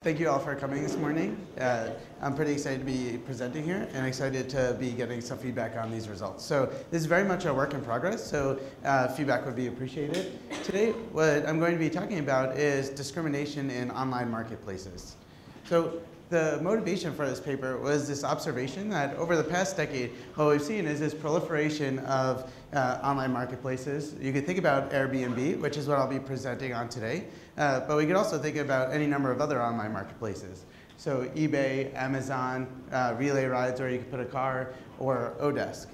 Thank you all for coming this morning. I'm pretty excited to be presenting here and excited to be getting some feedback on these results. So this is very much a work in progress, so feedback would be appreciated. Today, what I'm going to be talking about is discrimination in online marketplaces. So the motivation for this paper was this observation that over the past decade, what we've seen is this proliferation of online marketplaces. You could think about Airbnb, which is what I'll be presenting on today, but we could also think about any number of other online marketplaces. So eBay, Amazon, relay rides where you could put a car, or Odesk.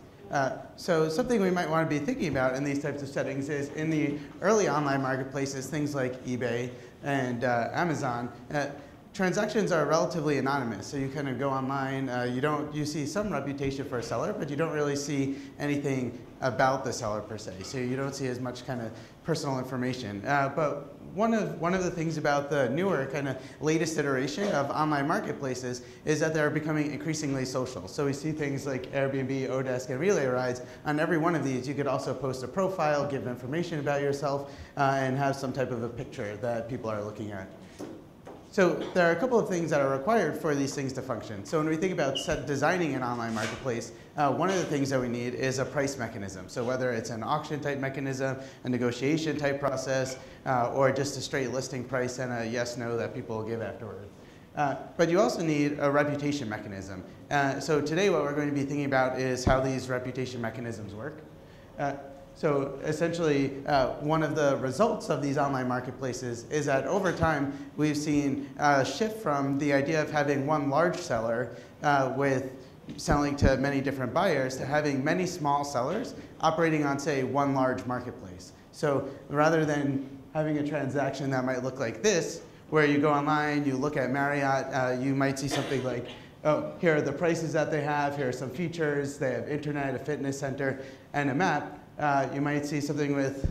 So something we might want to be thinking about in these types of settings is in the early online marketplaces, things like eBay and Amazon, transactions are relatively anonymous. So you kind of go online, you see some reputation for a seller, but you don't really see anything about the seller per se. So you don't see as much kind of personal information. But one of the things about the newer kind of latest iteration of online marketplaces is that they're becoming increasingly social. So we see things like Airbnb, Odesk, and relay rides. On every one of these, you could also post a profile, give information about yourself, and have some type of a picture that people are looking at. So there are a couple of things that are required for these things to function. So when we think about designing an online marketplace, one of the things that we need is a price mechanism. So whether it's an auction type mechanism, a negotiation type process, or just a straight listing price and a yes, no that people will give afterward. But you also need a reputation mechanism. So today what we're going to be thinking about is how these reputation mechanisms work. So essentially, one of the results of these online marketplaces is that over time, we've seen a shift from the idea of having one large seller with selling to many different buyers to having many small sellers operating on, say, one large marketplace. So rather than having a transaction that might look like this, where you go online, you look at Marriott, you might see something like, oh, here are the prices that they have, here are some features, they have internet, a fitness center, and a map. You might see something with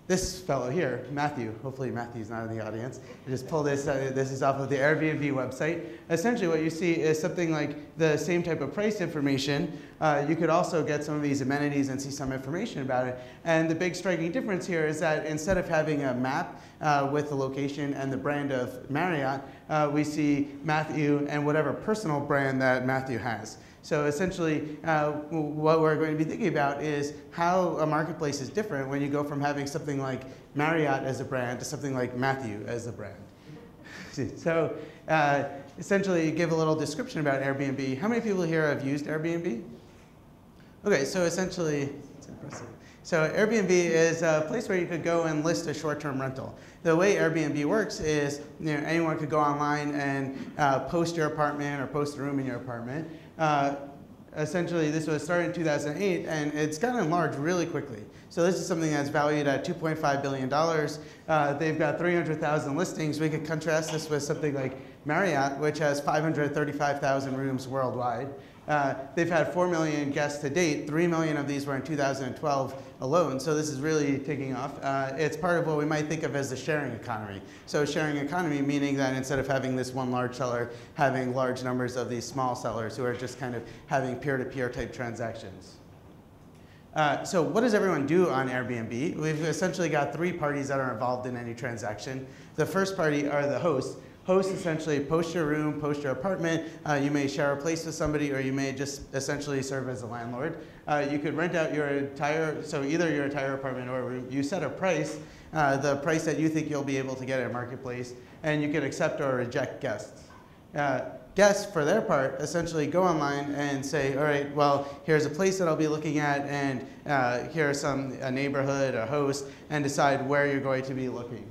this fellow here, Matthew. Hopefully Matthew's not in the audience. I just pulled this. This is off of the Airbnb website. Essentially what you see is something like the same type of price information. You could also get some of these amenities and see some information about it. And the big striking difference here is that instead of having a map with the location and the brand of Marriott, we see Matthew and whatever personal brand that Matthew has. So essentially, what we're going to be thinking about is how a marketplace is different when you go from having something like Marriott as a brand to something like Matthew as a brand. So essentially, give a little description about Airbnb. How many people here have used Airbnb? Okay, so essentially, it's impressive. So Airbnb is a place where you could go and list a short-term rental. The way Airbnb works is anyone could go online and post your apartment or post a room in your apartment. Essentially, this was started in 2008, and it's gotten large really quickly. So this is something that's valued at $2.5 billion. They've got 300,000 listings. We could contrast this with something like Marriott, which has 535,000 rooms worldwide. They've had 4 million guests to date. 3 million of these were in 2012 alone, so this is really taking off. It's part of what we might think of as the sharing economy. So sharing economy meaning that instead of having this one large seller, having large numbers of these small sellers who are just kind of having peer-to-peer type transactions. So what does everyone do on Airbnb? We've essentially got 3 parties that are involved in any transaction. The first party are the hosts. Hosts essentially post your room, post your apartment. You may share a place with somebody, or you may just essentially serve as a landlord. You could rent out your entire, so either your entire apartment or room. You set a price, the price that you think you'll be able to get at a marketplace, and you can accept or reject guests. Guests, for their part, essentially go online and say, all right, well, here's a place that I'll be looking at, and here's a neighborhood, a host, and decide where you're going to be looking.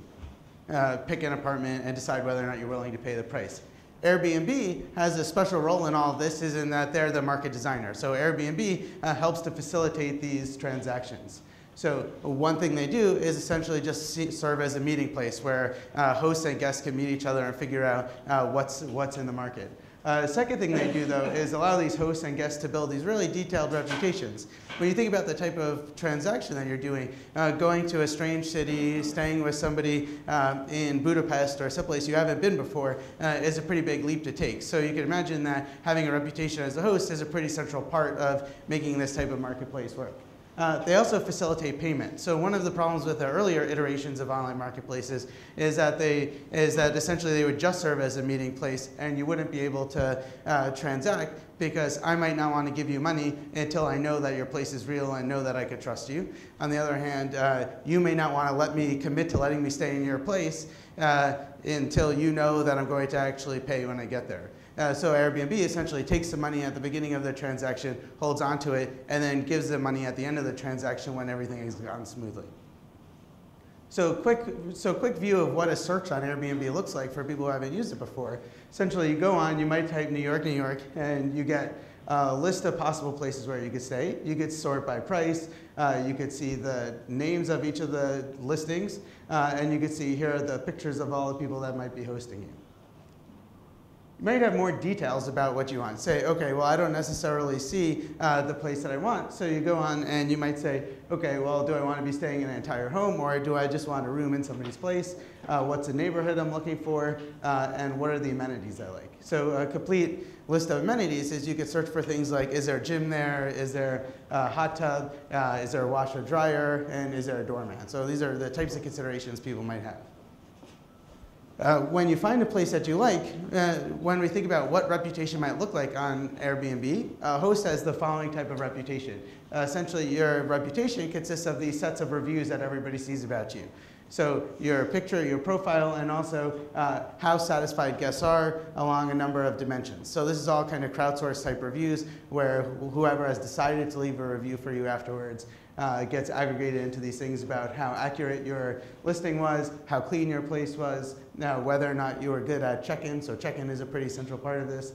Pick an apartment and decide whether or not you're willing to pay the price. Airbnb has a special role in all of this, is in that they're the market designer. So Airbnb helps to facilitate these transactions. So one thing they do is essentially just serve as a meeting place where hosts and guests can meet each other and figure out what's in the market. The second thing they do, though, is allow these hosts and guests to build these really detailed reputations. When you think about the type of transaction that you're doing, going to a strange city, staying with somebody in Budapest or someplace you haven't been before is a pretty big leap to take. So you can imagine that having a reputation as a host is a pretty central part of making this type of marketplace work. They also facilitate payment. So one of the problems with the earlier iterations of online marketplaces is that essentially they would just serve as a meeting place, and you wouldn't be able to transact because I might not want to give you money until I know that your place is real and know that I could trust you. On the other hand, you may not want to let me commit to letting me stay in your place until you know that I'm going to actually pay when I get there. So Airbnb essentially takes the money at the beginning of the transaction, holds onto it, and then gives the money at the end of the transaction when everything has gone smoothly. So quick view of what a search on Airbnb looks like for people who haven't used it before. Essentially, you go on, you might type New York, New York, and you get a list of possible places where you could stay. You could sort by price. You could see the names of each of the listings, and you could see here are the pictures of all the people that might be hosting you. You might have more details about what you want. Say, okay, well, I don't necessarily see the place that I want. So you go on and you might say, okay, well, do I want to be staying in an entire home, or do I just want a room in somebody's place? What's the neighborhood I'm looking for? And what are the amenities I like? So a complete list of amenities is you could search for things like, is there a gym there? Is there a hot tub? Is there a washer dryer? And is there a doorman? So these are the types of considerations people might have. When you find a place that you like, when we think about what reputation might look like on Airbnb, a host has the following type of reputation. Essentially, your reputation consists of these sets of reviews that everybody sees about you. So your picture, your profile, and also how satisfied guests are along a number of dimensions. So this is all kind of crowdsourced type reviews where whoever has decided to leave a review for you afterwards gets aggregated into these things about how accurate your listing was, how clean your place was, whether or not you were good at check-in. So check-in is a pretty central part of this.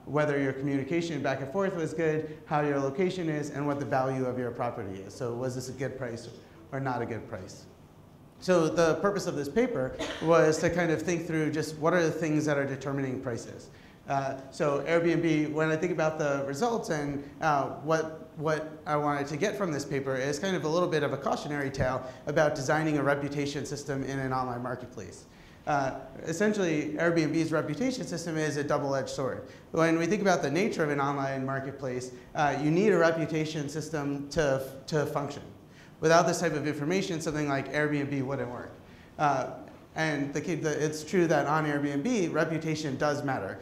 Whether your communication back and forth was good, how your location is, and what the value of your property is. So was this a good price or not a good price? So the purpose of this paper was to kind of think through just what are the things that are determining prices. So Airbnb, when I think about the results and what I wanted to get from this paper is kind of a little bit of a cautionary tale about designing a reputation system in an online marketplace. Essentially, Airbnb's reputation system is a double-edged sword. When we think about the nature of an online marketplace, you need a reputation system to function. Without this type of information, something like Airbnb wouldn't work. And it's true that on Airbnb, reputation does matter.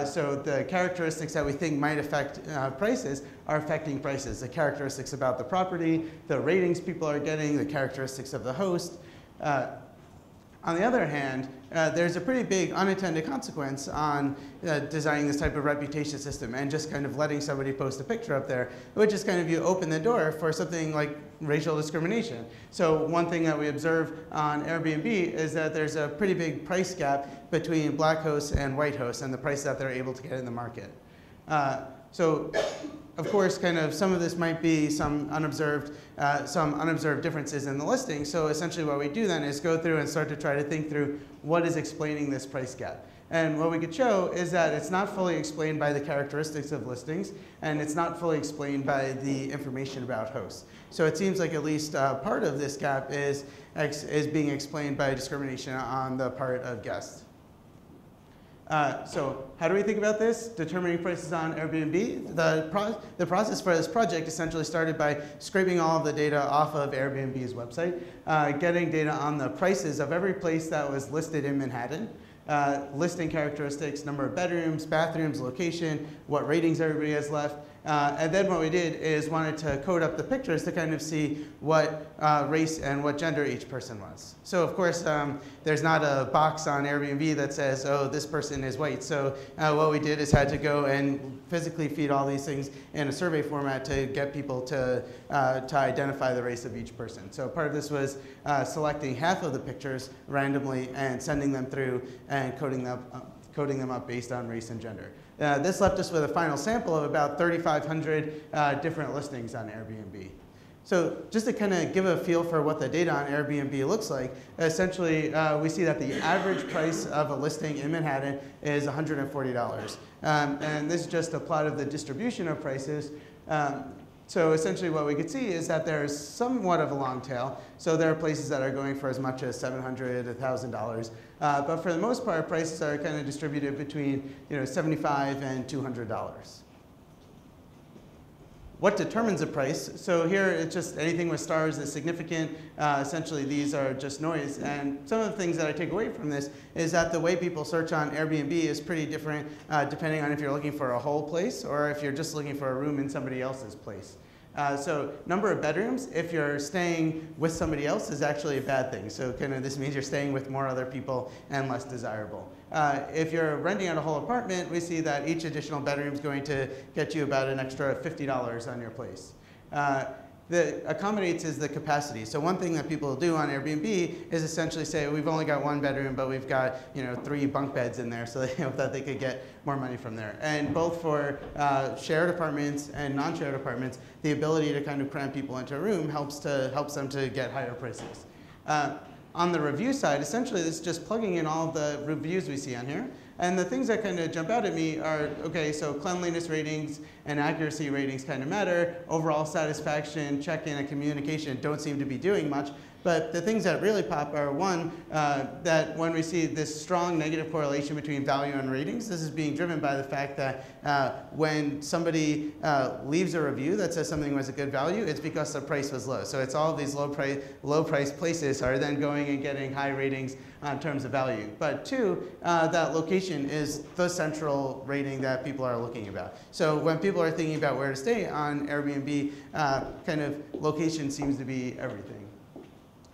So the characteristics that we think might affect prices are affecting prices. The characteristics about the property, the ratings people are getting, the characteristics of the host. On the other hand, there's a pretty big unintended consequence on designing this type of reputation system and just kind of letting somebody post a picture up there, which is kind of you open the door for something like racial discrimination. So one thing that we observe on Airbnb is that there's a pretty big price gap between black hosts and white hosts and the price that they're able to get in the market. So of course, kind of some of this might be some unobserved differences in the listing. So essentially what we do then is go through and start to try to think through what is explaining this price gap. And what we could show is that it's not fully explained by the characteristics of listings, and it's not fully explained by the information about hosts. So it seems like at least part of this gap is being explained by discrimination on the part of guests. So how do we think about this? Determining prices on Airbnb. The process for this project essentially started by scraping all of the data off of Airbnb's website, getting data on the prices of every place that was listed in Manhattan, listing characteristics, number of bedrooms, bathrooms, location, what ratings everybody has left. And then what we did is wanted to code up the pictures to kind of see what race and what gender each person was. So of course, there's not a box on Airbnb that says, oh, this person is white. So what we did is had to go and physically feed all these things in a survey format to get people to identify the race of each person. So part of this was selecting half of the pictures randomly and sending them through and coding them up based on race and gender. This left us with a final sample of about 3,500 different listings on Airbnb. So just to kind of give a feel for what the data on Airbnb looks like, essentially we see that the average price of a listing in Manhattan is $140. And this is just a plot of the distribution of prices. So essentially what we could see is that there's somewhat of a long tail. So there are places that are going for as much as $700, $1,000. But for the most part, prices are kind of distributed between $75 and $200. what determines a price? So here it's just anything with stars is significant. Essentially these are just noise. And some of the things that I take away from this is that the way people search on Airbnb is pretty different depending on if you're looking for a whole place or if you're just looking for a room in somebody else's place. So number of bedrooms, if you're staying with somebody else, is actually a bad thing. So kind of this means you're staying with more other people and less desirable. If you're renting out a whole apartment, we see that each additional bedroom is going to get you about an extra $50 on your place. The accommodates is the capacity. So one thing that people do on Airbnb is essentially say, we've only got one bedroom, but we've got 3 bunk beds in there, so they hope that they could get more money from there. And both for shared apartments and non-shared apartments, the ability to kind of cram people into a room helps them to get higher prices. On the review side, essentially this is just plugging in all the reviews we see on here. And the things that kind of jump out at me are, okay, so cleanliness ratings and accuracy ratings kind of matter. Overall satisfaction, check-in, and communication don't seem to be doing much. But the things that really pop are, one, that when we see this strong negative correlation between value and ratings, this is being driven by the fact that when somebody leaves a review that says something was a good value, it's because the price was low. So it's all of these low price places are then going and getting high ratings in terms of value. But two, that location is the central rating that people are looking about. So when people are thinking about where to stay on Airbnb, kind of location seems to be everything.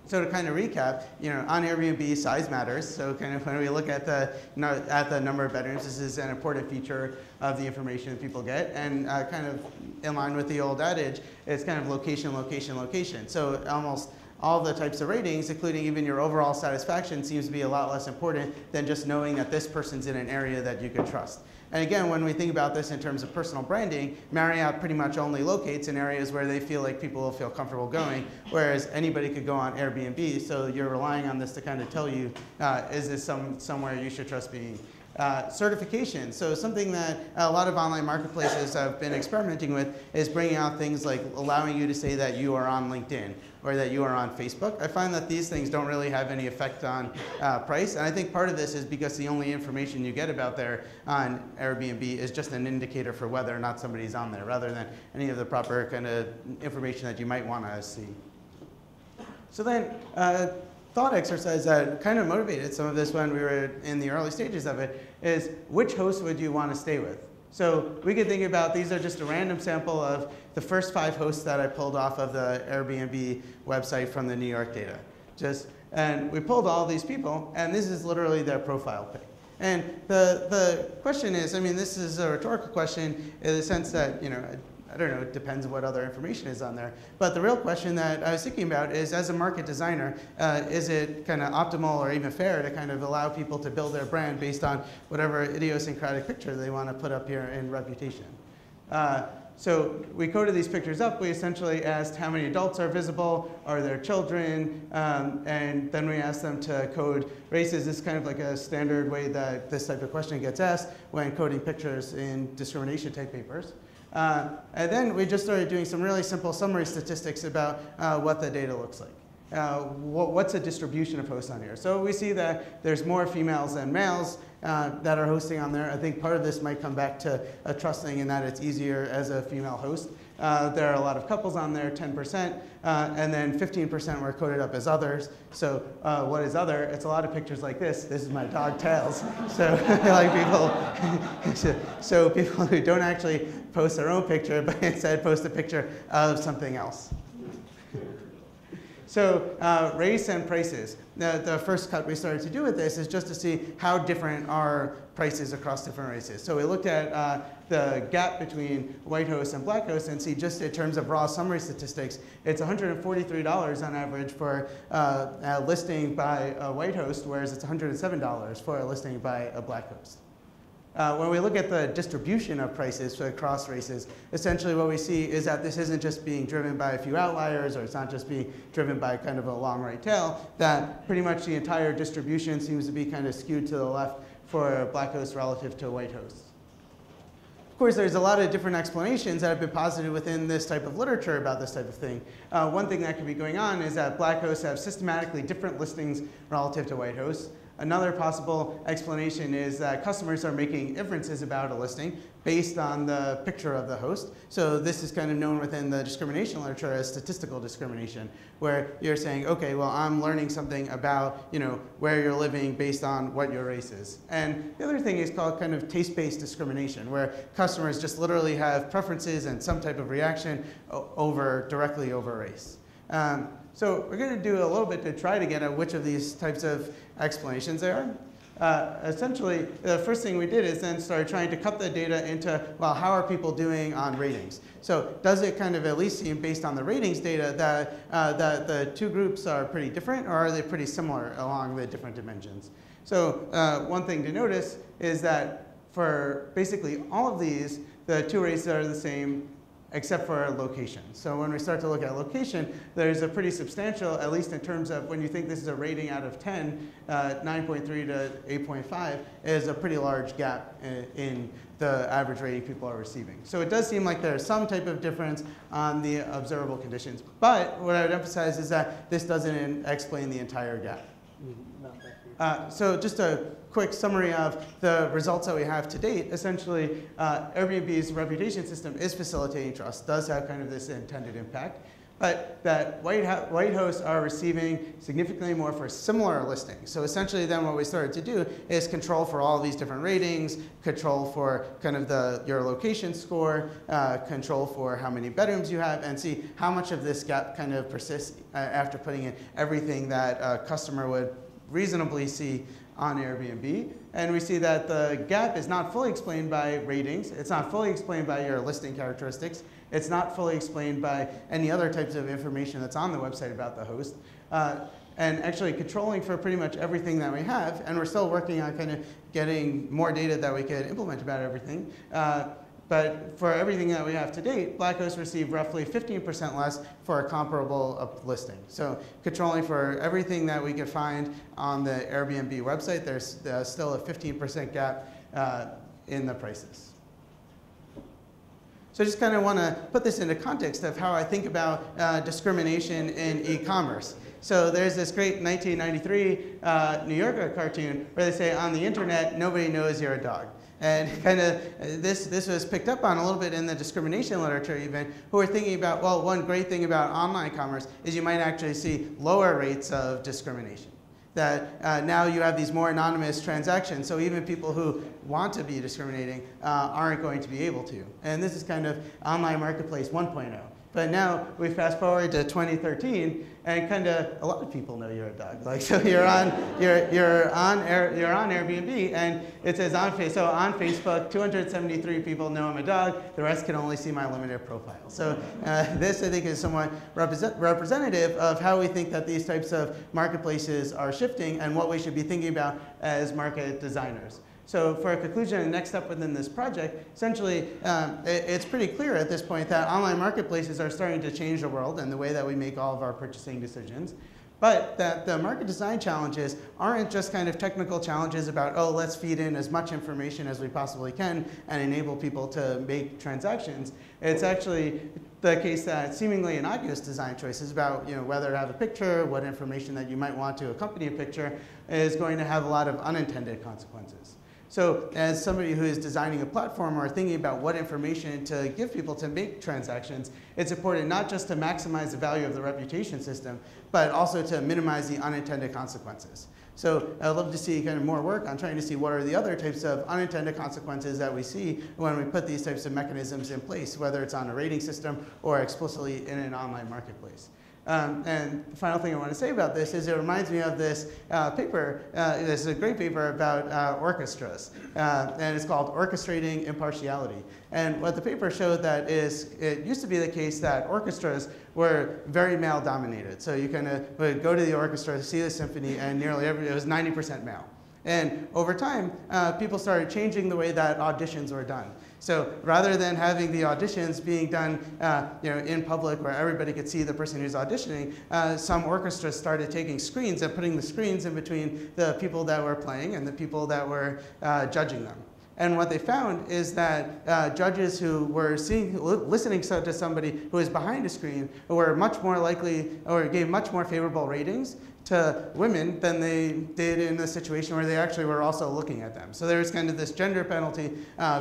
So to kind of recap, on Airbnb, size matters. So kind of when we look at the number of bedrooms, this is an important feature of the information that people get. And kind of in line with the old adage, it's kind of location, location, location. So almost all the types of ratings, including even your overall satisfaction, seems to be a lot less important than just knowing that this person's in an area that you can trust. And again, when we think about this in terms of personal branding, Marriott pretty much only locates in areas where they feel like people will feel comfortable going, whereas anybody could go on Airbnb, so you're relying on this to kind of tell you, is this somewhere you should trust being? Certification. So something that a lot of online marketplaces have been experimenting with is bringing out things like allowing you to say that you are on LinkedIn or that you are on Facebook. I find that these things don't really have any effect on price. And I think part of this is because the only information you get about there on Airbnb is just an indicator for whether or not somebody's on there, rather than any of the proper kind of information that you might want to see. So then, thought exercise that kind of motivated some of this when we were in the early stages of it is, which host would you want to stay with? So we could think about, these are just a random sample of the first 5 hosts that I pulled off of the Airbnb website from the New York data. And we pulled all these people, and this is literally their profile pic. And the question is, I mean, this is a rhetorical question in the sense that, I don't know, it depends on what other information is on there. But the real question that I was thinking about is, as a market designer, is it kind of optimal or even fair to kind of allow people to build their brand based on whatever idiosyncratic picture they want to put up here in reputation? So we coded these pictures up. We essentially asked how many adults are visible, are there children, and then we asked them to code races. This is kind of like a standard way that this type of question gets asked when coding pictures in discrimination type papers. And then we just started doing some really simple summary statistics about what the data looks like. What's a distribution of hosts on here? So we see that there's more females than males that are hosting on there. I think part of this might come back to a trust thing in that it's easier as a female host. There are a lot of couples on there, 10%, and then 15% were coded up as others. So what is other? It's a lot of pictures like this. This is my dog Tails. So like so people who don't actually post their own picture, but instead post a picture of something else. So race and prices. The first cut we started to do with this is just to see how different are prices across different races. So we looked at the gap between white hosts and black hosts and see just in terms of raw summary statistics, it's $143 on average for a listing by a white host, whereas it's $107 for a listing by a black host. When we look at the distribution of prices across races, essentially what we see is that this isn't just being driven by a few outliers, or it's not just being driven by kind of a long right tail, that pretty much the entire distribution seems to be kind of skewed to the left for black hosts relative to white hosts. Of course, there's a lot of different explanations that have been posited within this type of literature about this type of thing. One thing that could be going on is that black hosts have systematically different listings relative to white hosts. Another possible explanation is that customers are making inferences about a listing based on the picture of the host. So this is kind of known within the discrimination literature as statistical discrimination, where you're saying, okay, well, I'm learning something about, you know, where you're living based on what your race is. And the other thing is called kind of taste-based discrimination, where customers just literally have preferences and some type of reaction directly over race. So we're going to do a little bit to try to get at which of these types of explanations there are. Essentially, the first thing we did is then start trying to cut the data into, well, how are people doing on ratings? So does it kind of at least seem, based on the ratings data, that the two groups are pretty different, or are they pretty similar along the different dimensions? So one thing to notice is that for basically all of these, the two races are the same, except for location. So when we start to look at location, there's a pretty substantial, at least in terms of when you think this is a rating out of 10, 9.3 to 8.5 is a pretty large gap in the average rating people are receiving. So it does seem like there's some type of difference on the observable conditions. But what I would emphasize is that this doesn't explain the entire gap. So just a quick summary of the results that we have to date. Essentially, Airbnb's reputation system is facilitating trust, does have kind of this intended impact, but that white hosts are receiving significantly more for similar listings. So essentially then what we started to do is control for all of these different ratings, control for kind of your location score, control for how many bedrooms you have, and see how much of this gap kind of persists after putting in everything that a customer would reasonably see on Airbnb. And we see that the gap is not fully explained by ratings. It's not fully explained by your listing characteristics. It's not fully explained by any other types of information that's on the website about the host. And actually controlling for pretty much everything that we have, and we're still working on kind of getting more data that we could implement about everything. But for everything that we have to date, Black hosts receive roughly 15% less for a comparable listing. So controlling for everything that we could find on the Airbnb website, there's still a 15% gap in the prices. So I just kind of want to put this into context of how I think about discrimination in e-commerce. So there's this great 1993 New Yorker cartoon where they say, on the internet, nobody knows you're a dog. And kind of this was picked up on a little bit in the discrimination literature even, who are thinking about, well, one great thing about online commerce is you might actually see lower rates of discrimination. That now you have these more anonymous transactions, so even people who want to be discriminating aren't going to be able to. And this is kind of online marketplace 1.0. But now we fast forward to 2013, and kind of a lot of people know you're a dog. Like, so you're on Airbnb, and it says on Facebook, 273 people know I'm a dog. The rest can only see my limited profile. So this, I think, is somewhat representative of how we think that these types of marketplaces are shifting and what we should be thinking about as market designers. So for a conclusion, the next step within this project, essentially, it's pretty clear at this point that online marketplaces are starting to change the world and the way that we make all of our purchasing decisions. But that the market design challenges aren't just kind of technical challenges about, oh, let's feed in as much information as we possibly can and enable people to make transactions. It's actually the case that seemingly innocuous design choices about, you know, whether to have a picture, what information that you might want to accompany a picture is going to have a lot of unintended consequences. So as somebody who is designing a platform or thinking about what information to give people to make transactions, it's important not just to maximize the value of the reputation system, but also to minimize the unintended consequences. So I'd love to see kind of more work on trying to see what are the other types of unintended consequences that we see when we put these types of mechanisms in place, whether it's on a rating system or explicitly in an online marketplace. And the final thing I want to say about this is it reminds me of this paper. This is a great paper about orchestras, and it's called Orchestrating Impartiality. And what the paper showed that is, it used to be the case that orchestras were very male-dominated. So you kind of would go to the orchestra to see the symphony, and nearly it was 90% male. And over time, people started changing the way that auditions were done. So rather than having the auditions being done in public where everybody could see the person who's auditioning, some orchestras started taking screens and putting the screens in between the people that were playing and the people that were judging them. And what they found is that judges who were listening to somebody who was behind a screen were much more likely, or gave much more favorable ratings to women than they did in a situation where they actually were also looking at them. So there's kind of this gender penalty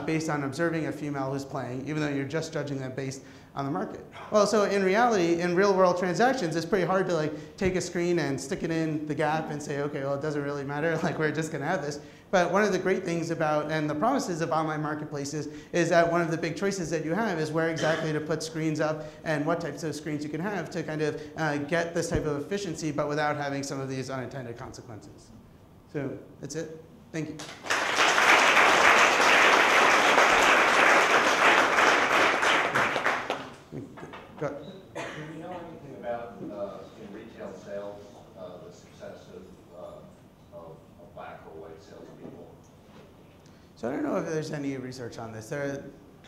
based on observing a female who's playing, even though you're just judging them based on the market. Well, so in reality, in real world transactions, it's pretty hard to like take a screen and stick it in the gap and say, okay, well, it doesn't really matter, like we're just gonna have this. But one of the great things about, and the promises of online marketplaces, is that one of the big choices that you have is where exactly to put screens up and what types of screens you can have to kind of get this type of efficiency, but without having some of these unintended consequences. So that's it. Thank you. Do we know anything about, in retail sales, the success of black or white salespeople? So I don't know if there's any research on this.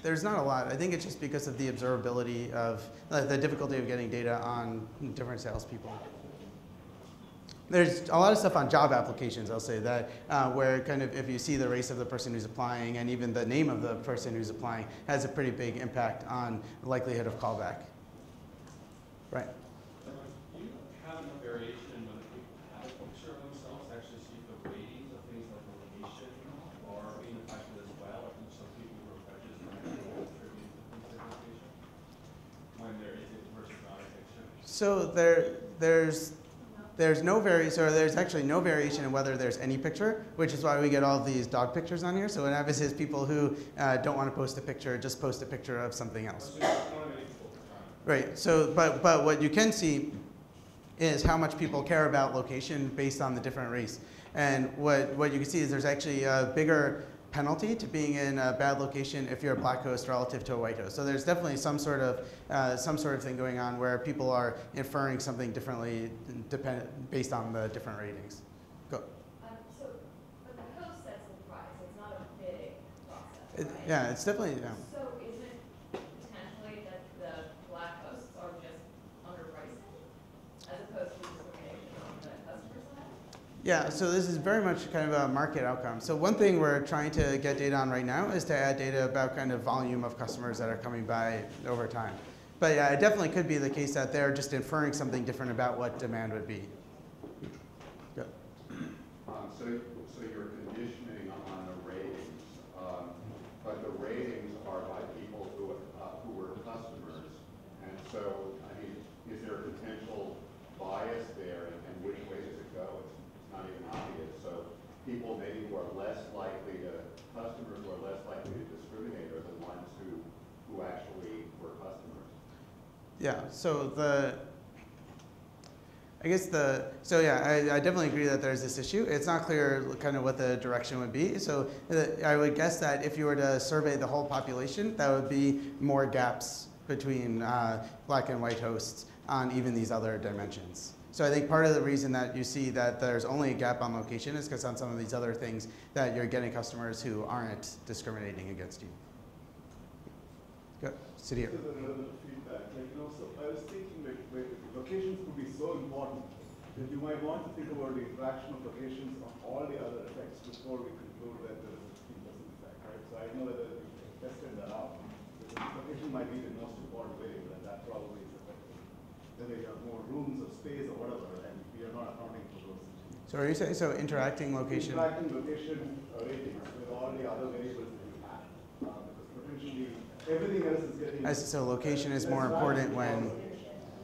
There's not a lot. I think it's just because of the observability of the difficulty of getting data on different salespeople. There's a lot of stuff on job applications, I'll say that, where kind of if you see the race of the person who's applying and even the name of the person who's applying has a pretty big impact on the likelihood of callback. Right. Do you have enough variation in whether people have a picture of themselves to actually see the ratings of things like location or being affected as well? I think some people who are prejudiced might contribute to things like location when there is a versus not a picture. So there's no variation, or there's actually no variation in whether there's any picture, which is why we get all these dog pictures on here. So what happens is people who don't want to post a picture just post a picture of something else. Right. So, but what you can see is how much people care about location based on the different race. And what you can see is there's actually a bigger penalty to being in a bad location if you're a black host relative to a white host. So there's definitely some sort of thing going on where people are inferring something differently based on the different ratings. Go. But the host sets the price. It's not a bidding process. Right? Yeah, it's definitely. Yeah. So isn't it potentially that the black hosts are just underpricing as opposed to discrimination on the customer side? Yeah, so this is very much kind of a market outcome. So one thing we're trying to get data on right now is to add data about kind of volume of customers that are coming by over time. But yeah, it definitely could be the case that they're just inferring something different about what demand would be. Go. So you're conditioning on the ratings, but the ratings are by people who were customers. And so, I mean, is there a potential bias there, and which way does it go? It's not even obvious. So people maybe who are less likely to, customers who are less likely to discriminate are the ones who actually were customers. Yeah, so I definitely agree that there's this issue. It's not clear kind of what the direction would be. So I would guess that if you were to survey the whole population, that would be more gaps between black and white hosts on even these other dimensions. So I think part of the reason that you see that there's only a gap on location is because on some of these other things that you're getting customers who aren't discriminating against you. Go, sit here. This is another feedback. Like, so I was thinking like locations could be so important that you might want to think about the interaction of locations on all the other effects before we conclude that there is a 15% effect, right? So I don't know whether we tested that out. Because location might be the most important variable, and that probably is affecting whether you have more rooms or space or whatever, and we are not accounting for those. So are you saying, so interacting location? Interacting location ratings with all the other variables that you have. Because potentially everything else is getting... So location is more important when...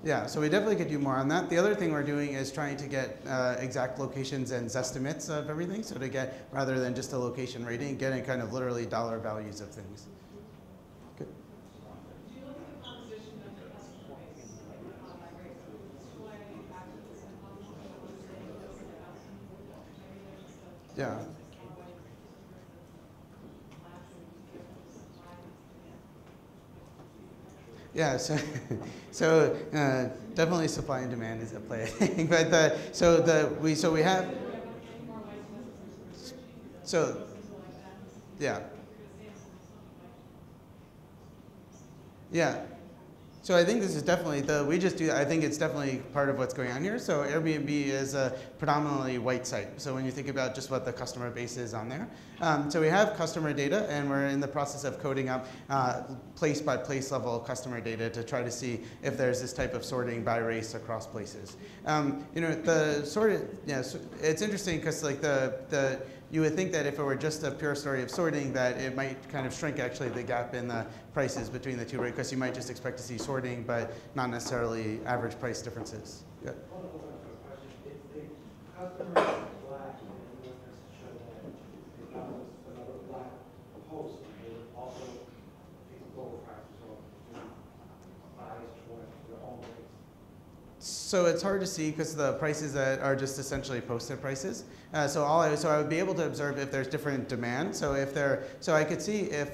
Yeah, so we definitely could do more on that. The other thing we're doing is trying to get exact locations and estimates of everything. So to get, rather than just a location rating, getting kind of literally dollar values of things. Good. Do you look at the composition of the customer base, like by race, display, activists, and Yeah. Yeah, so definitely supply and demand is at play, I think. But we have yeah. So I think this is definitely I think it's definitely part of what's going on here. So Airbnb is a predominantly white site. So when you think about just what the customer base is on there. So we have customer data, and we're in the process of coding up place by place level customer data to try to see if there's this type of sorting by race across places. It's interesting because like you would think that if it were just a pure story of sorting, that it might kind of shrink actually the gap in the prices between the two, right? Because you might just expect to see sorting, but not necessarily average price differences. Yeah. Hold on a question. If the customer is black and you want us to show that they got us another black host, they would also fix lower prices or biased towards their own race. So it's hard to see because the prices that are just essentially posted prices. So I would be able to observe if there's different demand. So I could see if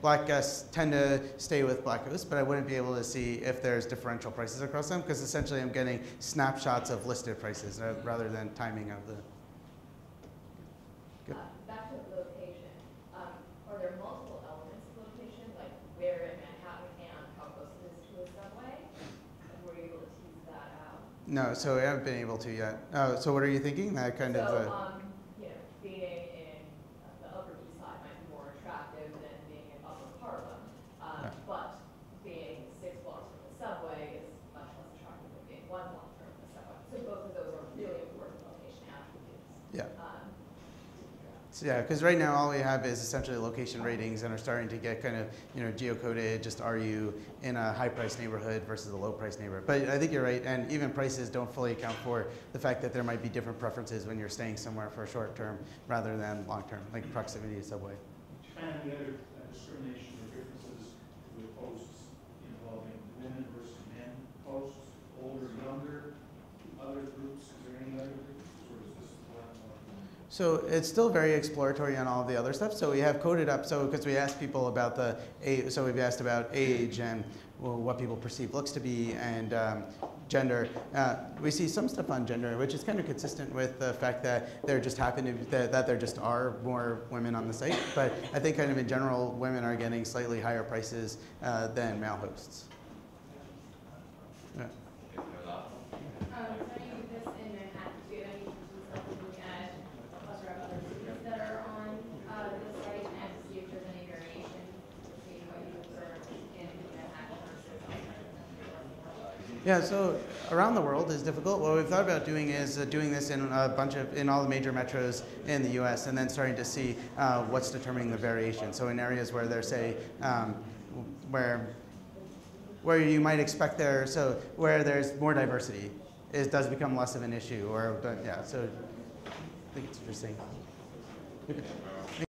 black guests tend to stay with black hosts, but I wouldn't be able to see if there's differential prices across them because essentially I'm getting snapshots of listed prices rather than timing of the. Back to the location. Are there multiple elements of location, like where in Manhattan and how close it is to a subway? And were you able to tease that out? No, so we haven't been able to yet. So what are you thinking? That kind of. Being in the Upper East Side might be more attractive than being in Upper Harlem, but being 6 blocks from the subway is much less attractive than being 1 block from the subway. So both of those are really important location attributes. Yeah. So yeah, because right now all we have is essentially location ratings and are starting to get kind of geocoded. Just are you in a high price neighborhood versus a low price neighborhood? But I think you're right, and even prices don't fully account for the fact that there might be different preferences when you're staying somewhere for a short term rather than long term, like proximity to subway. And the other discrimination or differences with hosts involving women versus men hosts, older, younger, other groups. Is there any other groups, or is this one? So it's still very exploratory on all of the other stuff. So we have coded up, so because we asked people about so we've asked about age and what people perceive looks to be and gender. We see some stuff on gender, which is kind of consistent with the fact that there just that there just are more women on the site. But I think kind of in general, women are getting slightly higher prices than male hosts. Yeah. Studying this in Manhattan, do you have any look at a cluster of other cities that are on the site and to see if there's any variation between what you observe in Manhattan versus Yeah, so around the world is difficult. What we've thought about doing is doing this in all the major metros in the U.S. and then starting to see what's determining the variation. So in areas where there's where you might expect where there's more diversity, it does become less of an issue. So I think it's interesting. Okay.